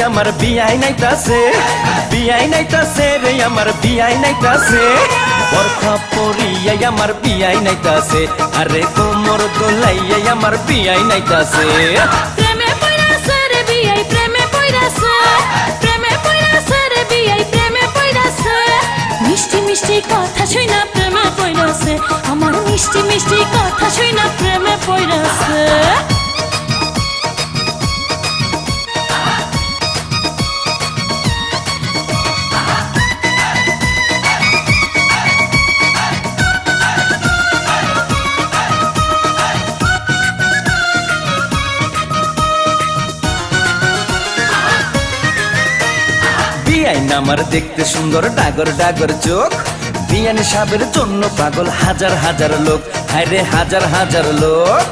আমার বিয়াই নাইতাছে, বিয়াই নাইতাছে রে আমার বিয়াই নাইতাছে, বরখা পরিয়াই আমার বিয়াই নাইতাছে, আরে কোমর দোলাইয়াই আমার বিয়াই নাইতাছে। প্রেমে পইরাছে রে বিয়াই প্রেমে পইরাছে, প্রেমে পইরাছে রে বিয়াই প্রেমে পইরাছে, মিষ্টি মিষ্টি কথা শুইনা প্রেমে পইরাছে, আমার মিষ্টি মিষ্টি কথা শুইনা প্রেমে পইরাছে। বিয়াইন আমার দেখতে সুন্দর ডাগর ডাগর চোখ, বিয়ান সাহেবের জন্য পাগল হাজার হাজার লোক, হায়রে হাজার হাজার লোক।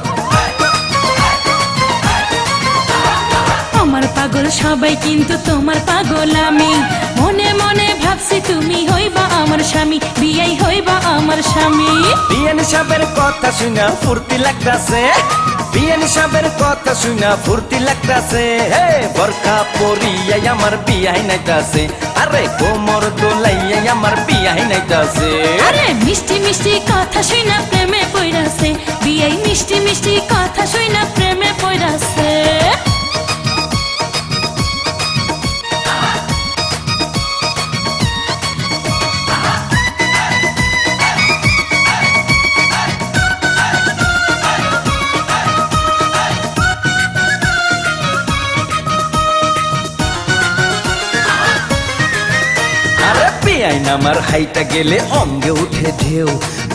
আমার পাগল সবাই কিন্তু তোমার পাগল আমি, মনে মনে ভাবছি তুমি হইবা আমার স্বামী, বিয়াই হইবা আমার স্বামী। বিয়ান সাহেবের কথা শুনা ফুর্তি লাগতাছে, বিয়ান সাহেবের কথা শুনা ফুর্তি লাগতাছে, হে বরখা পরিয়াই আমার বিয়াই নাইতাছে, আরে কোমর দোলাইয়াই আমার বিয়াই নাইতাছে। আরে মিষ্টি মিষ্টি কথা শুনা প্রেমে পইরাছে, বিয়াই মিষ্টি মিষ্টি কথা শুনা প্রেমে পইরাছে। বিয়াইন আমার হাইটা গেলে অঙ্গে উঠে ঢেউ,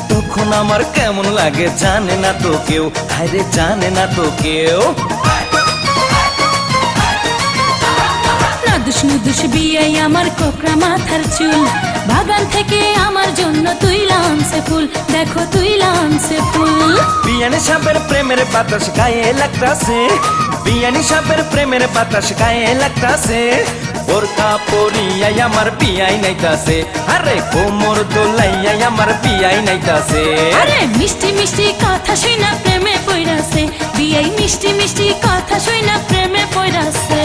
তখন আমার কেমন লাগে জানে না তো কেউ, হায়রে জানে না তো কেউ। নাদুস নুদুস বিয়াই আমার কোকড়া মাথার চুল, বাগান থেকে আমার জন্য তুইলা আনছে ফুল, দেখো তুইলা আনছে ফুল। বিয়ান সাহেবের প্রেমের বাতাস গায়ে লাগতাছে, বিয়ান সাহেবের প্রেমের বাতাস গায়ে লাগতাছে, বোরকা পরিয়াই আমার বিয়াই নাইতাছে, আরে কোমর দোলাইয়াই আমার বিয়াই নাইতাছে। আরে মিষ্টি মিষ্টি কথা শুনা প্রেমে পইরাছে, বিয়াই মিষ্টি মিষ্টি কথা শুনা প্রেমে পইরাছে।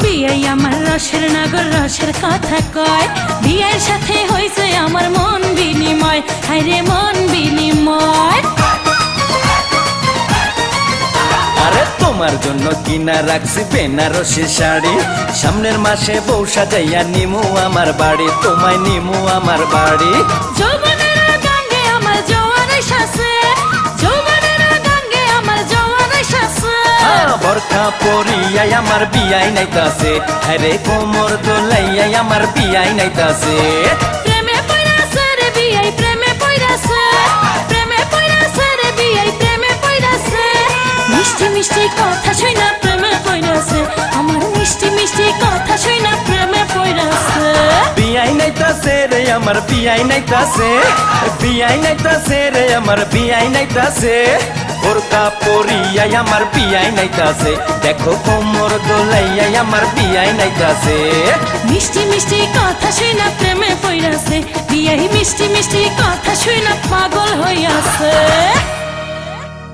বিয়াই আমার রসের নাগর রসের কথা কয়, বিয়ের সাথে হইছে আমার মন বিনিময়, হায়রে মন বিনিময়। আরে তোমার জন্য কিনা রাখছি বেনারসি শাড়ি, সামনের মাসে বউ সাজাইয়া নিমু আমার বাড়ি, তোমায় নিমু আমার বাড়ি। যৌবনের গাঙ্গে আমার জোয়ার এসেছে, যৌবনের গাঙ্গে আমার জোয়ার এসেছে। বরখা পরিয়াই আমার বিয়াই নাইতাছে, আরে কোমর দোলাইয়াই আমার বিয়াই নাইতাছে। প্রেমে পইরাছে রে বিয়াই প্রেমে পইরাছে, প্রেমে পইরাছে রে বিয়াই প্রেমে পইরাছে, মিষ্টি মিষ্টি কথা শুনা প্রেমে পইরাছে, আমার মিষ্টি মিষ্টি কথা শুনা প্রেমে পইরাছে। বিয়াই নাইতাছে রে আমার বিয়াই নাইতাছে, বিয়াই নাইতাছে রে আমার বিয়াই নাইতাছে, বোরকা পরিয়াই আমার বিয়াই নাইতাছে, দেখো কোমর দোলাইয়াই আমার বিয়াই নাইতাছে। মিষ্টি মিষ্টি কথা শুনা প্রেমে পইরাছে, বিয়াই মিষ্টি মিষ্টি কথা শুনা পাগল হইয়াছে।